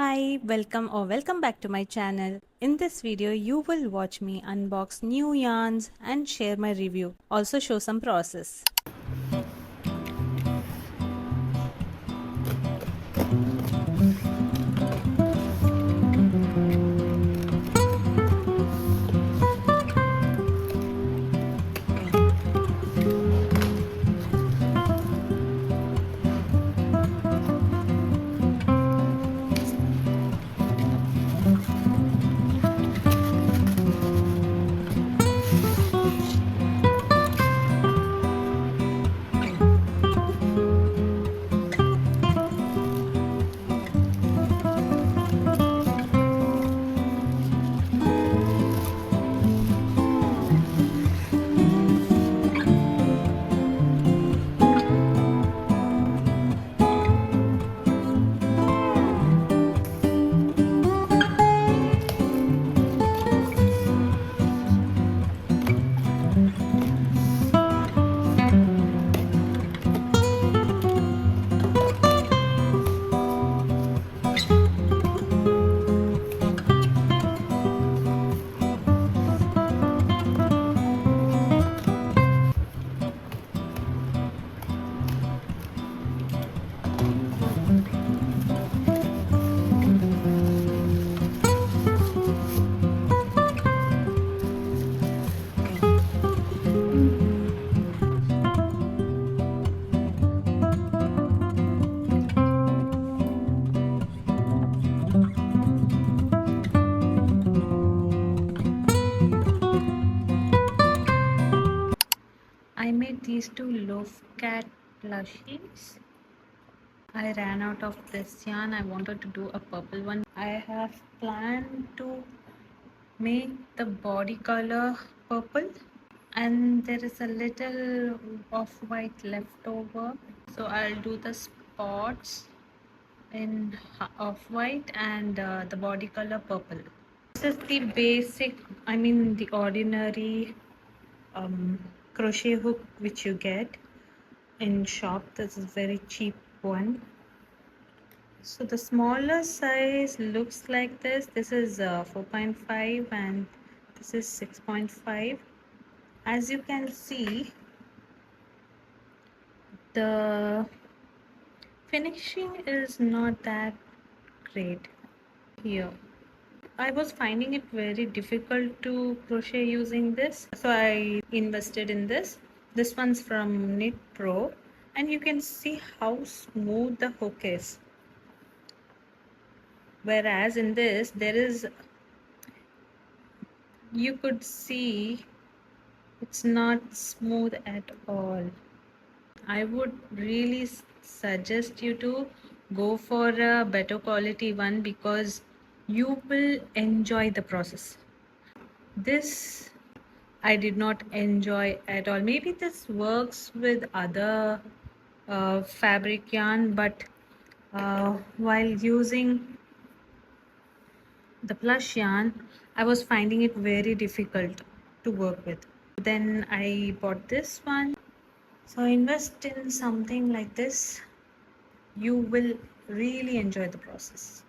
Hi, welcome back to my channel. In this video, you will watch me unbox new yarns and share my review. Also show some process. I made these two loaf cat plushies. I ran out of this yarn. I wanted to do a purple one. I have planned to make the body color purple and there is a little off-white left over. So I'll do the spots in off-white and the body color purple. This is the basic, the ordinary crochet hook which you get in shop. This is very cheap one. So the smaller size looks like this. This is 4.5 and this is 6.5. As you can see, the finishing is not that great here. I was finding it very difficult to crochet using this, so I invested in this. This one's from Knit Pro, and you can see how smooth the hook is. Whereas in this, you could see it's not smooth at all. I would really suggest you to go for a better quality one because you will enjoy the process. This I did not enjoy at all. Maybe this works with other fabric yarn, but while using the plush yarn, I was finding it very difficult to work with. Then I bought this one. So invest in something like this. You will really enjoy the process.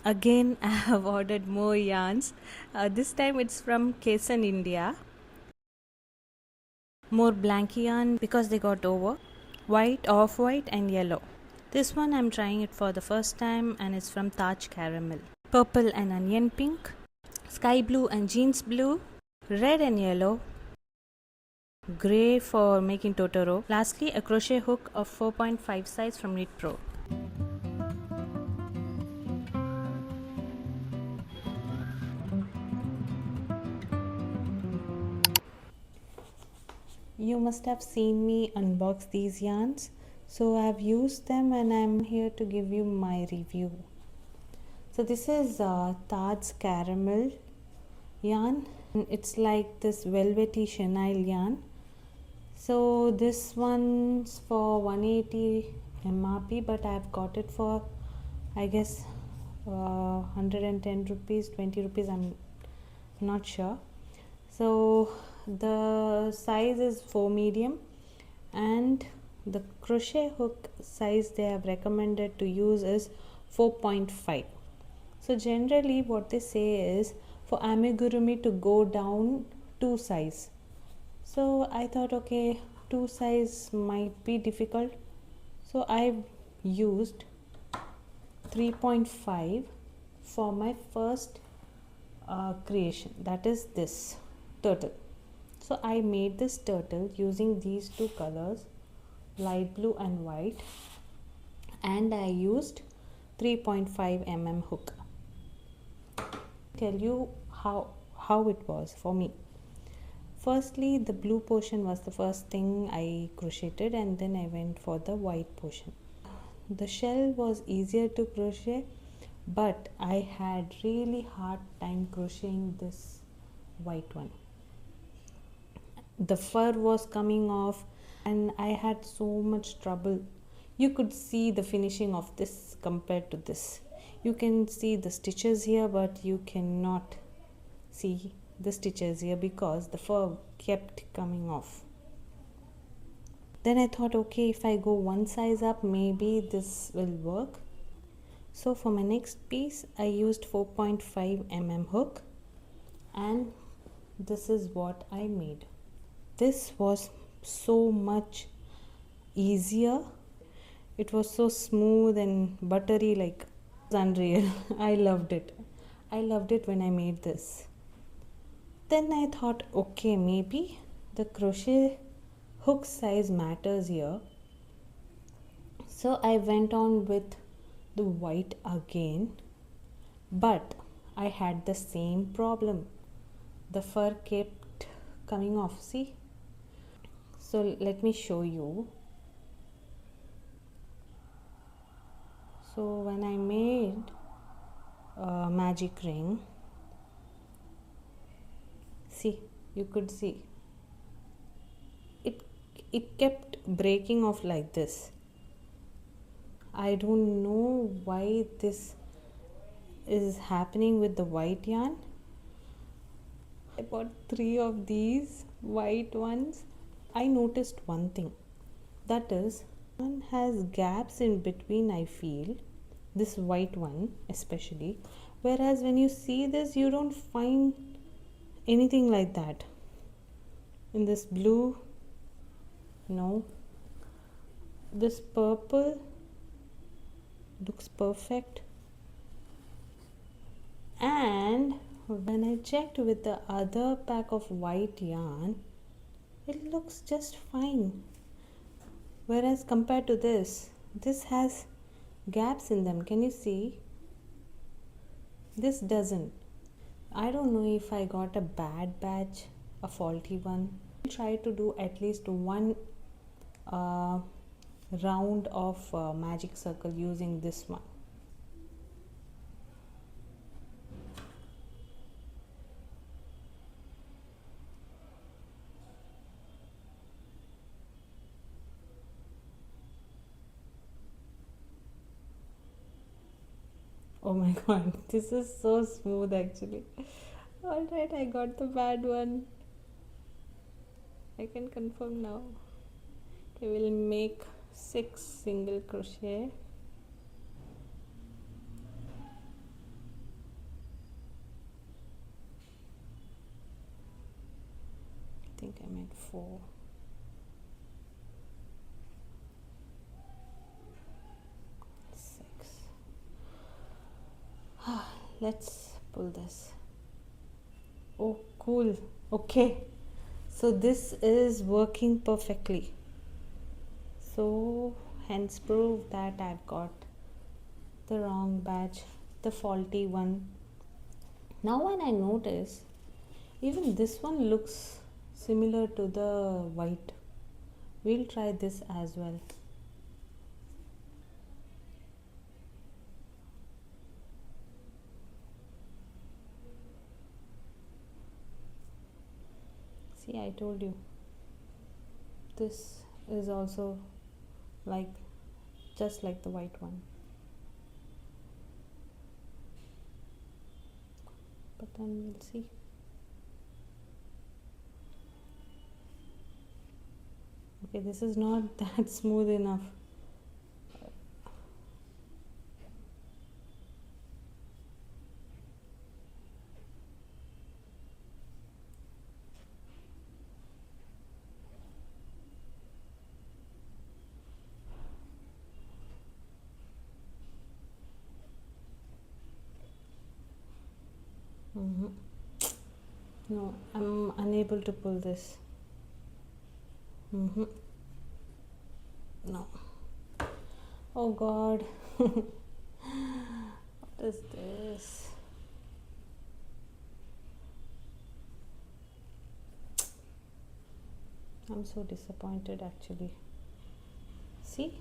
Again, I have ordered more yarns. This time it's from Kayson India. More blank yarn because they got over. White, off-white and yellow. This one I'm trying it for the first time and it's from Taj Caramel. Purple and onion pink. Sky blue and jeans blue. Red and yellow. Grey for making Totoro. Lastly, a crochet hook of 4.5 size from Knit Pro. You must have seen me unbox these yarns, so I've used them and I'm here to give you my review. So this is Taj Caramel yarn. It's like this velvety chenille yarn. So this one's for 180 MRP, but I've got it for, I guess, 110 rupees, 20 rupees, I'm not sure. So the size is 4 medium and the crochet hook size they have recommended to use is 4.5. So generally what they say is for amigurumi to go down 2 size. So I thought, okay, 2 size might be difficult, so I used 3.5 for my first creation, that is this turtle. So I made this turtle using these two colors, light blue and white, and I used 3.5 mm hook. Tell you how it was for me. Firstly, the blue portion was the first thing I crocheted, and then I went for the white portion. The shell was easier to crochet, but I had really hard time crocheting this white one. The fur was coming off and I had so much trouble. You could see the finishing of this compared to this. You can see the stitches here, but you cannot see the stitches here because the fur kept coming off. Then I thought, okay, if I go one size up, maybe this will work. So for my next piece, I used 4.5 mm hook, and this is what I made. This was so much easier. It was so smooth and buttery, like it was unreal. I loved it. I loved it when I made this. Then I thought, okay, maybe the crochet hook size matters here. So I went on with the white again, but I had the same problem. The fur kept coming off, see? So let me show you. So when I made a magic ring, see, you could see it kept breaking off like this. I don't know why this is happening with the white yarn. I bought 3 of these white ones. I noticed one thing, that is one has gaps in between, I feel, this white one especially, whereas when you see this you don't find anything like that. In this blue, no. This purple looks perfect, and when I checked with the other pack of white yarn, it looks just fine. Whereas compared to this has gaps in them. Can you see? This doesn't. I don't know if I got a bad batch, a faulty one. I'll try to do at least one round of magic circle using this one. Oh my god, this is so smooth actually. Alright, I got the bad one. I can confirm now. Okay, we'll make 6 single crochet. think I made 4. Let's pull this. Oh, cool. Okay, so this is working perfectly. So hence proof that I've got the wrong batch, the faulty one. Now when I notice, even this one looks similar to the white. We'll try this as well. See, I told you. This is also like just like the white one. But then we'll see. Okay, this is not that smooth enough. No, I'm unable to pull this. No. Oh God. What is this? I'm so disappointed actually. See?